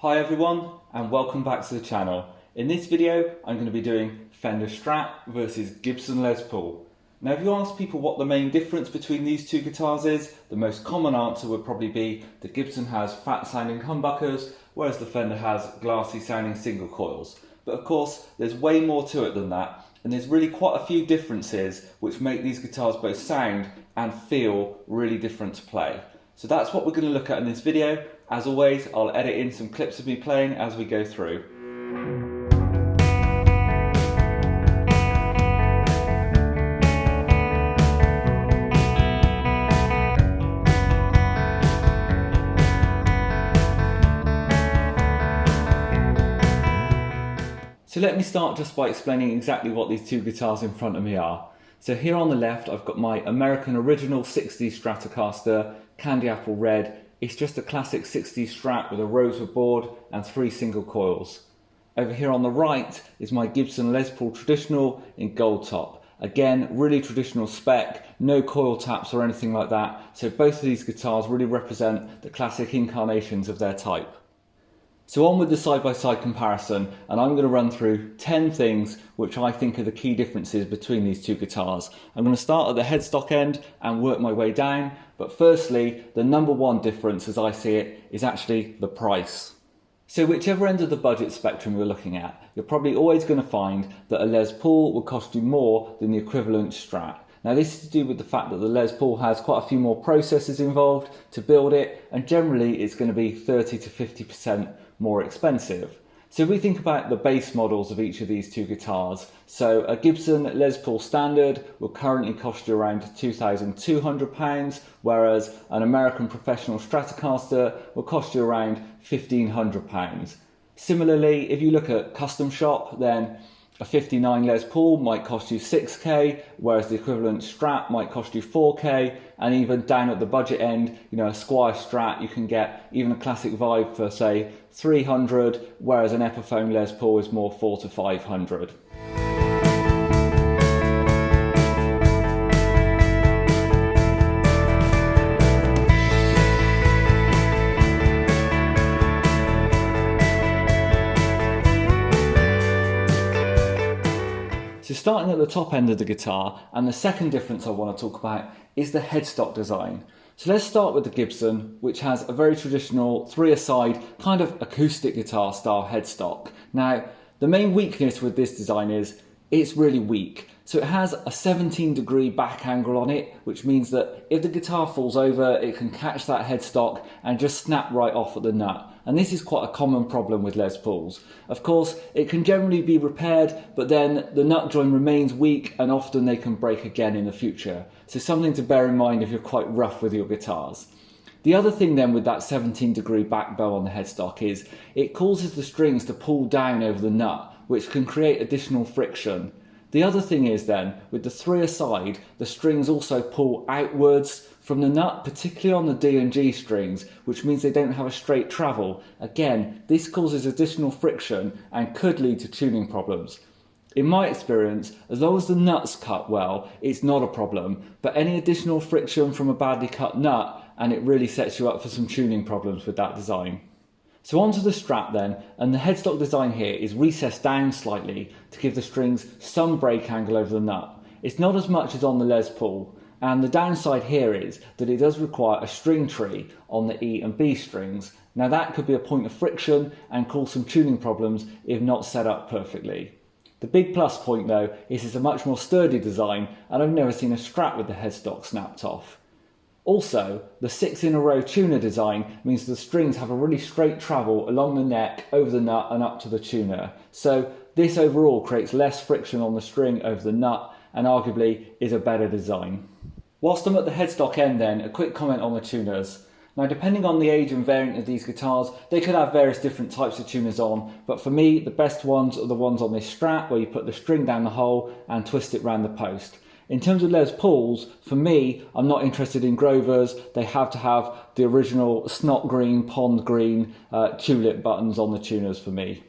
Hi everyone and welcome back to the channel. In this video I'm going to be doing Fender Strat versus Gibson Les Paul. Now if you ask people what the main difference between these two guitars is, the most common answer would probably be the Gibson has fat sounding humbuckers whereas the Fender has glassy sounding single coils. But of course there's way more to it than that, and there's really quite a few differences which make these guitars both sound and feel really different to play. So that's what we're going to look at in this video. As always, I'll edit in some clips of me playing as we go through. So let me start just by explaining exactly what these two guitars in front of me are. So here on the left I've got my American Original 60s Stratocaster, candy apple red. It's just a classic 60s Strat with a rosewood board and 3 single coils. Over here on the right is my Gibson Les Paul Traditional in gold top. Again, really traditional spec, no coil taps or anything like that. So both of these guitars really represent the classic incarnations of their type. So on with the side-by-side comparison, and I'm going to run through 10 things which I think are the key differences between these two guitars. I'm going to start at the headstock end and work my way down, but firstly, the number one difference as I see it is actually the price. So whichever end of the budget spectrum you're looking at, you're probably always going to find that a Les Paul will cost you more than the equivalent Strat. Now this is to do with the fact that the Les Paul has quite a few more processes involved to build it, and generally it's going to be 30 to 50% more expensive. So if we think about the base models of each of these two guitars, so a Gibson Les Paul Standard will currently cost you around £2,200, whereas an American Professional Stratocaster will cost you around £1,500. Similarly, if you look at custom shop, then a 59 Les Paul might cost you 6k, whereas the equivalent Strat might cost you 4k, and even down at the budget end, a Squire Strat, you can get even a classic Vibe for say 300, whereas an Epiphone Les Paul is more 400 to 500. So starting at the top end of the guitar, and the second difference I want to talk about is the headstock design. So let's start with the Gibson, which has a very traditional 3-a-side kind of acoustic guitar style headstock. Now, the main weakness with this design is it's really weak. So it has a 17-degree back angle on it, which means that if the guitar falls over, it can catch that headstock and just snap right off at the nut. And this is quite a common problem with Les Pauls. Of course, it can generally be repaired, but then the nut joint remains weak and often they can break again in the future. So something to bear in mind if you're quite rough with your guitars. The other thing then with that 17-degree back bow on the headstock is it causes the strings to pull down over the nut, which can create additional friction. The other thing is then, with the 3-a-side, the strings also pull outwards from the nut, particularly on the D and G strings, which means they don't have a straight travel. Again, this causes additional friction and could lead to tuning problems. In my experience, as long as the nut's cut well, it's not a problem, but any additional friction from a badly cut nut, and it really sets you up for some tuning problems with that design. So onto the Strat then, and the headstock design here is recessed down slightly to give the strings some break angle over the nut. It's not as much as on the Les Paul, and the downside here is that it does require a string tree on the E and B strings. Now that could be a point of friction and cause some tuning problems if not set up perfectly. The big plus point though is it's a much more sturdy design, and I've never seen a Strat with the headstock snapped off. Also, the 6-in-a-row tuner design means the strings have a really straight travel along the neck, over the nut and up to the tuner. So this overall creates less friction on the string over the nut and arguably is a better design. Whilst I'm at the headstock end then, a quick comment on the tuners. Now depending on the age and variant of these guitars, they could have various different types of tuners on, but for me the best ones are the ones on this Strat where you put the string down the hole and twist it round the post. In terms of Les Pauls, for me, I'm not interested in Grovers. They have to have the original snot green, pond green tulip buttons on the tuners for me.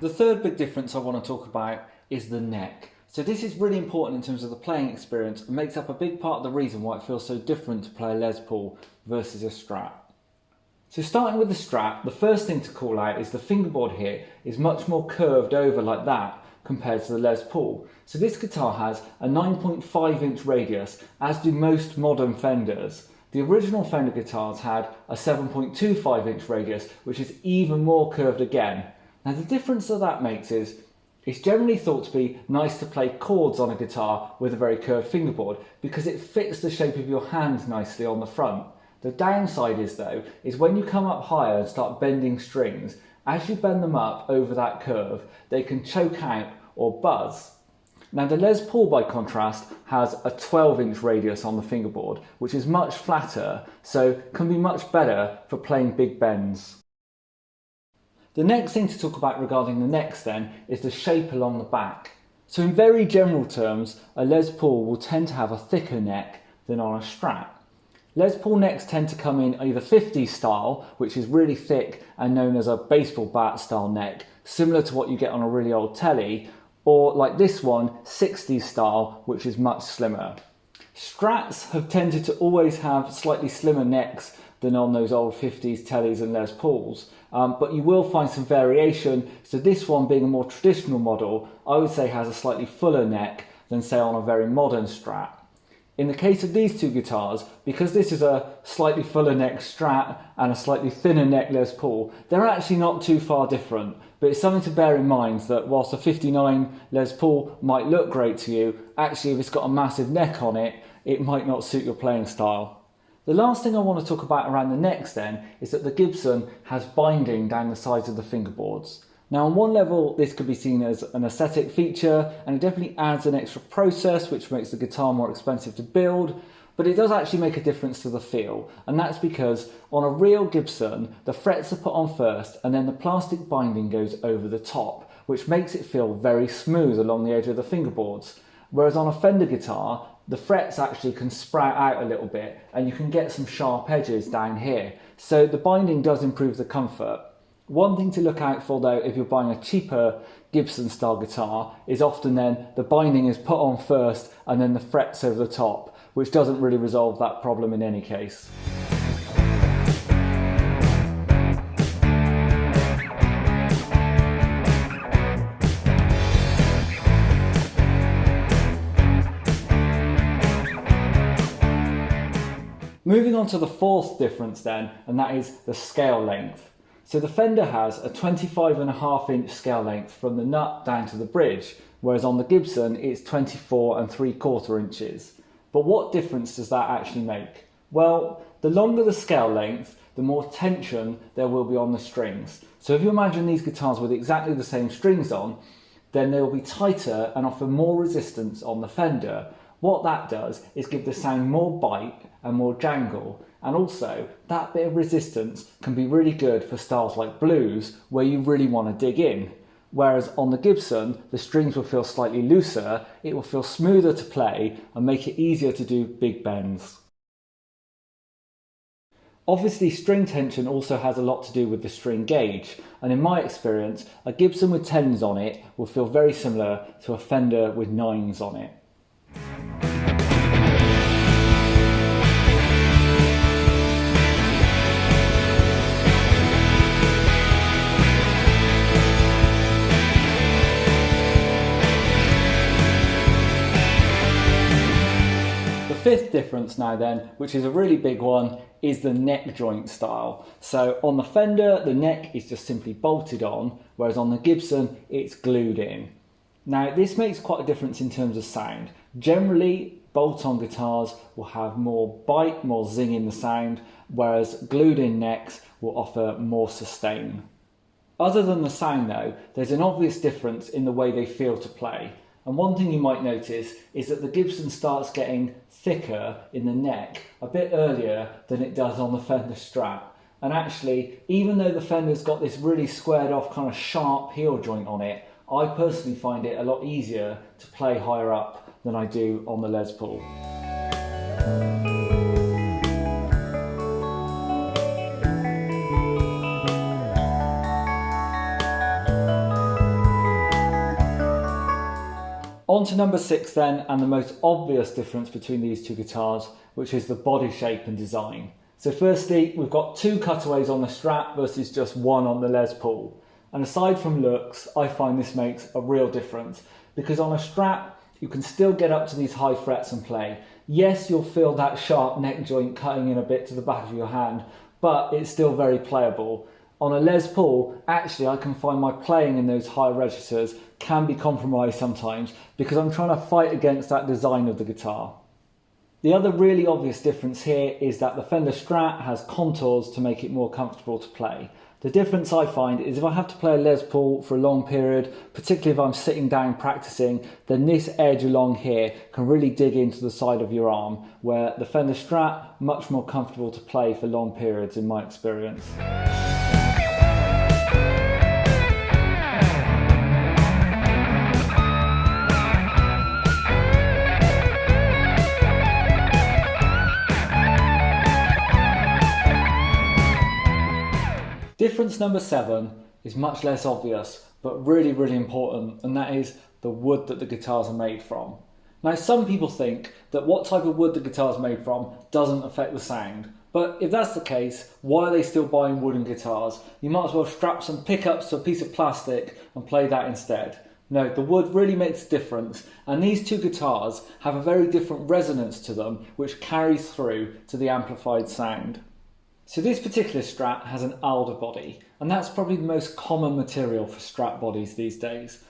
The third big difference I want to talk about is the neck. So this is really important in terms of the playing experience and makes up a big part of the reason why it feels so different to play a Les Paul versus a Strat. So starting with the Strat, the first thing to call out is the fingerboard here is much more curved over like that compared to the Les Paul. So this guitar has a 9.5 inch radius, as do most modern Fenders. The original Fender guitars had a 7.25 inch radius, which is even more curved again. Now the difference that makes is it's generally thought to be nice to play chords on a guitar with a very curved fingerboard because it fits the shape of your hand nicely on the front. The downside is though, is when you come up higher and start bending strings, as you bend them up over that curve, they can choke out or buzz. Now the Les Paul by contrast has a 12 inch radius on the fingerboard, which is much flatter, so can be much better for playing big bends. The next thing to talk about regarding the necks then is the shape along the back. So in very general terms, a Les Paul will tend to have a thicker neck than on a Strat. Les Paul necks tend to come in either 50s style, which is really thick and known as a baseball bat style neck, similar to what you get on a really old telly, or like this one, 60s style, which is much slimmer. Strats have tended to always have slightly slimmer necks than on those old 50s tellies and Les Pauls, but you will find some variation. So this one, being a more traditional model, I would say has a slightly fuller neck than say on a very modern Strat. In the case of these two guitars, because this is a slightly fuller neck Strat and a slightly thinner neck Les Paul, they're actually not too far different, but it's something to bear in mind that whilst a 59 Les Paul might look great to you, actually if it's got a massive neck on it, it might not suit your playing style. The last thing I want to talk about around the necks then is that the Gibson has binding down the sides of the fingerboards. Now on one level this could be seen as an aesthetic feature and it definitely adds an extra process which makes the guitar more expensive to build, but it does actually make a difference to the feel, and that's because on a real Gibson the frets are put on first and then the plastic binding goes over the top, which makes it feel very smooth along the edge of the fingerboards, whereas on a Fender guitar the frets actually can sprout out a little bit and you can get some sharp edges down here, so the binding does improve the comfort. One thing to look out for though if you're buying a cheaper Gibson style guitar is often then the binding is put on first and then the frets over the top, which doesn't really resolve that problem in any case. Moving on to the fourth difference then, and that is the scale length. So the Fender has a 25.5 inch scale length from the nut down to the bridge, whereas on the Gibson it's 24.75 inches. But what difference does that actually make? Well, the longer the scale length, the more tension there will be on the strings. So if you imagine these guitars with exactly the same strings on, then they will be tighter and offer more resistance on the Fender. What that does is give the sound more bite and more jangle, and also that bit of resistance can be really good for styles like blues where you really want to dig in. Whereas on the Gibson the strings will feel slightly looser, it will feel smoother to play and make it easier to do big bends. Obviously string tension also has a lot to do with the string gauge, and in my experience a Gibson with 10s on it will feel very similar to a Fender with 9s on it. The fifth difference now then, which is a really big one, is the neck joint style. So on the Fender the neck is just simply bolted on, whereas on the Gibson it's glued in. Now this makes quite a difference in terms of sound. Generally bolt-on guitars will have more bite, more zing in the sound, whereas glued in necks will offer more sustain. Other than the sound though, there's an obvious difference in the way they feel to play. And one thing you might notice is that the Gibson starts getting thicker in the neck a bit earlier than it does on the Fender Strat. And actually, even though the Fender's got this really squared off kind of sharp heel joint on it, I personally find it a lot easier to play higher up than I do on the Les Paul. On to number 6 then, and the most obvious difference between these two guitars, which is the body shape and design. So firstly, we've got 2 cutaways on the Strat versus just 1 on the Les Paul. And aside from looks, I find this makes a real difference, because on a Strat, you can still get up to these high frets and play. Yes, you'll feel that sharp neck joint cutting in a bit to the back of your hand, but it's still very playable. On a Les Paul, actually I can find my playing in those high registers can be compromised sometimes because I'm trying to fight against that design of the guitar. The other really obvious difference here is that the Fender Strat has contours to make it more comfortable to play. The difference I find is if I have to play a Les Paul for a long period, particularly if I'm sitting down practicing, then this edge along here can really dig into the side of your arm, where the Fender Strat, much more comfortable to play for long periods in my experience. Difference number 7 is much less obvious, but really, really important, and that is the wood that the guitars are made from. Now, some people think that what type of wood the guitar is made from doesn't affect the sound, but if that's the case, why are they still buying wooden guitars? You might as well strap some pickups to a piece of plastic and play that instead. No, the wood really makes a difference, and these two guitars have a very different resonance to them, which carries through to the amplified sound. So this particular Strat has an alder body, and that's probably the most common material for Strat bodies these days.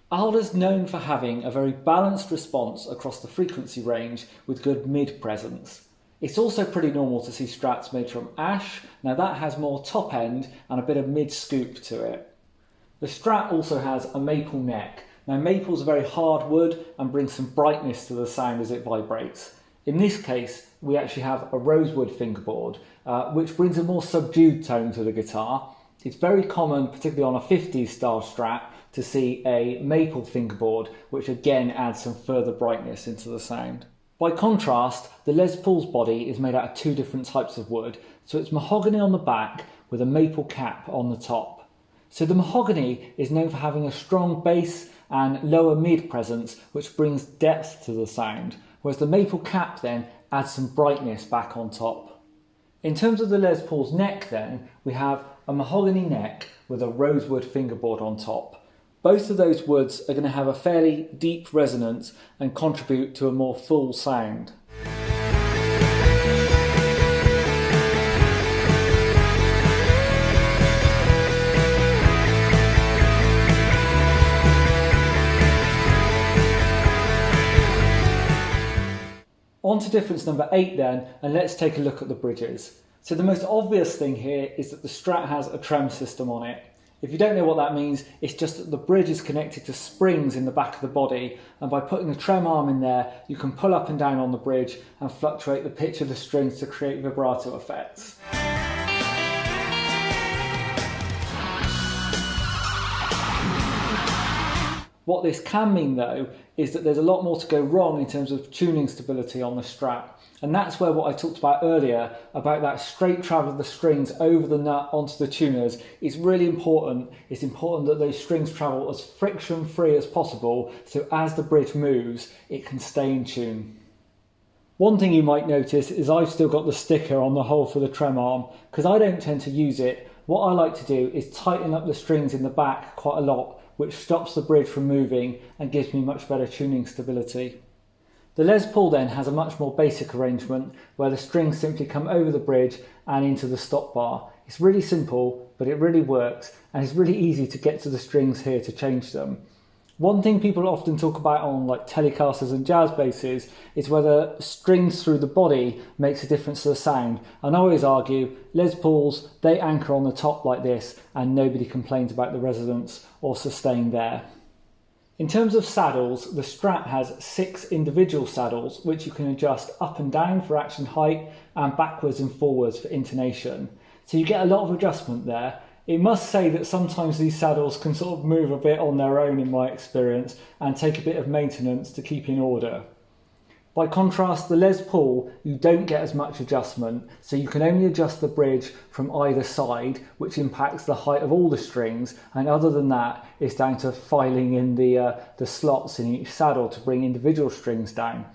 Alder's known for having a very balanced response across the frequency range with good mid presence. It's also pretty normal to see Strats made from ash. Now that has more top end and a bit of mid scoop to it. The Strat also has a maple neck. Now maple's a very hard wood and brings some brightness to the sound as it vibrates. In this case, we actually have a rosewood fingerboard, which brings a more subdued tone to the guitar. It's very common, particularly on a 50s style Strat, to see a maple fingerboard, which again adds some further brightness into the sound. By contrast, the Les Paul's body is made out of 2 different types of wood, so it's mahogany on the back with a maple cap on the top. So the mahogany is known for having a strong bass and lower mid presence, which brings depth to the sound, whereas the maple cap then adds some brightness back on top. In terms of the Les Paul's neck then, we have a mahogany neck with a rosewood fingerboard on top. Both of those woods are going to have a fairly deep resonance and contribute to a more full sound. On to difference number 8 then, and let's take a look at the bridges. So the most obvious thing here is that the Strat has a trem system on it. If you don't know what that means, it's just that the bridge is connected to springs in the back of the body, and by putting a trem arm in there, you can pull up and down on the bridge and fluctuate the pitch of the strings to create vibrato effects. What this can mean though is that there's a lot more to go wrong in terms of tuning stability on the Strat, and that's where what I talked about earlier about that straight travel of the strings over the nut onto the tuners is really important. It's important that those strings travel as friction free as possible, so as the bridge moves it can stay in tune. One thing you might notice is I've still got the sticker on the hole for the trem arm because I don't tend to use it. What I like to do is tighten up the strings in the back quite a lot, which stops the bridge from moving and gives me much better tuning stability. The Les Paul then has a much more basic arrangement where the strings simply come over the bridge and into the stop bar. It's really simple, but it really works, and it's really easy to get to the strings here to change them. One thing people often talk about on like Telecasters and jazz basses is whether strings through the body makes a difference to the sound. And I always argue Les Pauls, they anchor on the top like this and nobody complains about the resonance or sustain there. In terms of saddles, the Strat has 6 individual saddles which you can adjust up and down for action height and backwards and forwards for intonation. So you get a lot of adjustment there. It must say that sometimes these saddles can sort of move a bit on their own in my experience and take a bit of maintenance to keep in order. By contrast, the Les Paul, you don't get as much adjustment, so you can only adjust the bridge from either side, which impacts the height of all the strings, and other than that, it's down to filing in the slots in each saddle to bring individual strings down.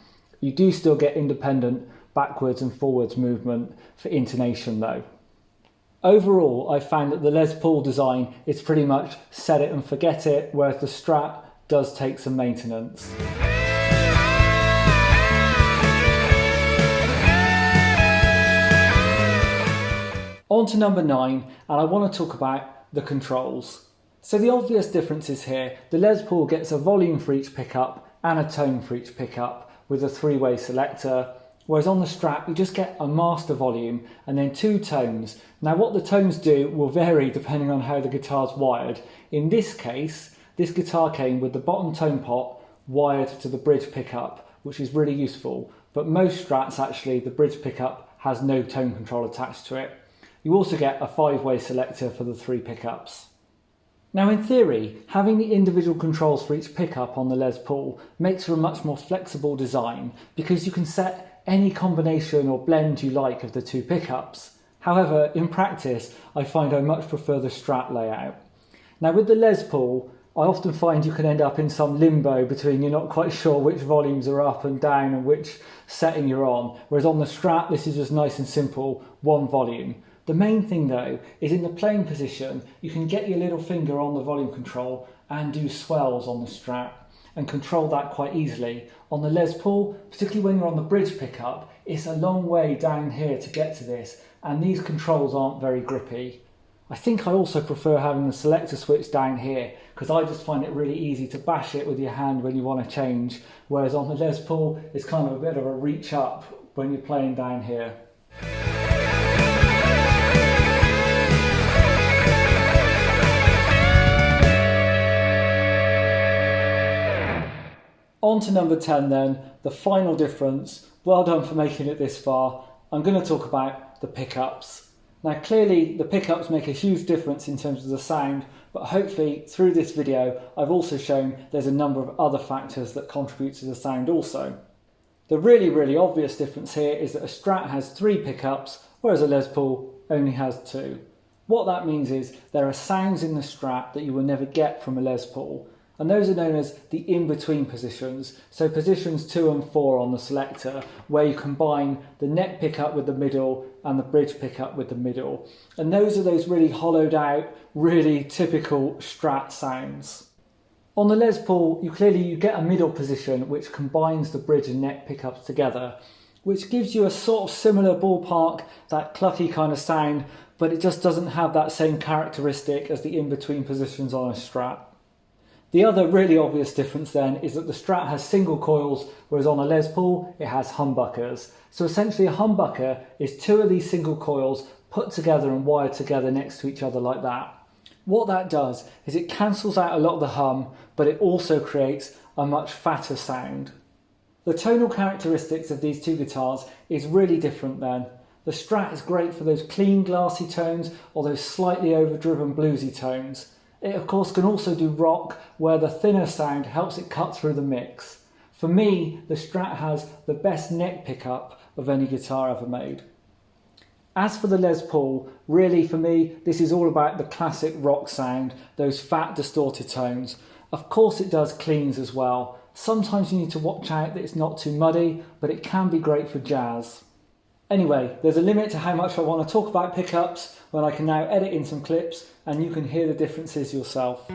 You do still get independent backwards and forwards movement for intonation though. Overall, I found that the Les Paul design is pretty much set it and forget it, whereas the Strat does take some maintenance. On to number 9, and I want to talk about the controls. So the obvious differences here, the Les Paul gets a volume for each pickup and a tone for each pickup with a 3-way selector, whereas on the Strat you just get a master volume and then 2 tones. Now what the tones do will vary depending on how the guitar's wired. In this case, this guitar came with the bottom tone pot wired to the bridge pickup, which is really useful, but most Strats actually, the bridge pickup has no tone control attached to it. You also get a 5-way selector for the 3 pickups. Now in theory, having the individual controls for each pickup on the Les Paul makes for a much more flexible design because you can set any combination or blend you like of the 2 pickups. However, in practice, I find I much prefer the Strat layout. Now with the Les Paul, I often find you can end up in some limbo between you're not quite sure which volumes are up and down and which setting you're on, whereas on the Strat this is just nice and simple, 1 volume. The main thing though is in the playing position you can get your little finger on the volume control and do swells on the Strat and control that quite easily. On the Les Paul, particularly when you're on the bridge pickup, it's a long way down here to get to this and these controls aren't very grippy. I think I also prefer having the selector switch down here because I just find it really easy to bash it with your hand when you want to change, whereas on the Les Paul it's kind of a bit of a reach up when you're playing down here. On to number 10 then, the final difference. Well done for making it this far. I'm going to talk about the pickups. Now clearly the pickups make a huge difference in terms of the sound, but hopefully through this video I've also shown there's a number of other factors that contribute to the sound also. The really obvious difference here is that a Strat has 3 pickups, whereas a Les Paul only has 2. What that means is there are sounds in the Strat that you will never get from a Les Paul. And those are known as the in-between positions, so positions 2 and 4 on the selector, where you combine the neck pickup with the middle and the bridge pickup with the middle. And those are those really hollowed out, really typical Strat sounds. On the Les Paul, you get a middle position which combines the bridge and neck pickups together, which gives you a sort of similar ballpark, that clucky kind of sound, but it just doesn't have that same characteristic as the in-between positions on a Strat. The other really obvious difference then is that the Strat has single coils, whereas on a Les Paul it has humbuckers. So essentially a humbucker is 2 of these single coils put together and wired together next to each other like that. What that does is it cancels out a lot of the hum, but it also creates a much fatter sound. The tonal characteristics of these 2 guitars is really different then. The Strat is great for those clean glassy tones or those slightly overdriven bluesy tones. It of course can also do rock, where the thinner sound helps it cut through the mix. For me, the Strat has the best neck pickup of any guitar ever made. As for the Les Paul, really for me, this is all about the classic rock sound, those fat distorted tones. Of course it does cleans as well. Sometimes you need to watch out that it's not too muddy, but it can be great for jazz. Anyway, there's a limit to how much I want to talk about pickups when I can now edit in some clips and you can hear the differences yourself.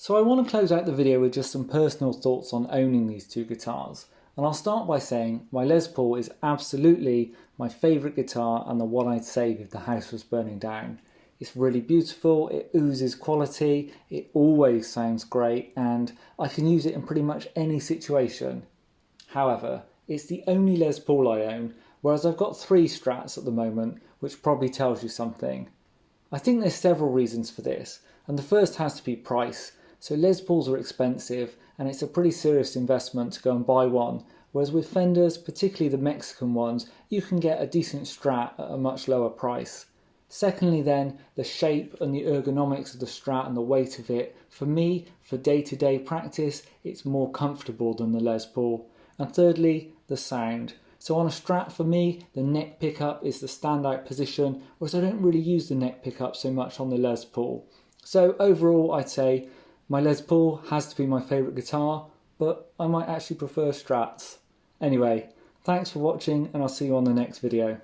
So I want to close out the video with just some personal thoughts on owning these two guitars. And I'll start by saying my Les Paul is absolutely my favourite guitar and the one I'd save if the house was burning down. It's really beautiful, it oozes quality, it always sounds great, and I can use it in pretty much any situation. However, it's the only Les Paul I own, whereas I've got 3 Strats at the moment, which probably tells you something. I think there's several reasons for this, and the first has to be price. So Les Pauls are expensive, and it's a pretty serious investment to go and buy one, whereas with Fenders, particularly the Mexican ones, you can get a decent Strat at a much lower price. Secondly then, the shape and the ergonomics of the Strat and the weight of it, for me, for day-to-day practice, it's more comfortable than the Les Paul. And thirdly, the sound. So on a Strat for me, the neck pickup is the standout position, whereas I don't really use the neck pickup so much on the Les Paul. So overall, I'd say my Les Paul has to be my favourite guitar, but I might actually prefer Strats. Anyway, thanks for watching and I'll see you on the next video.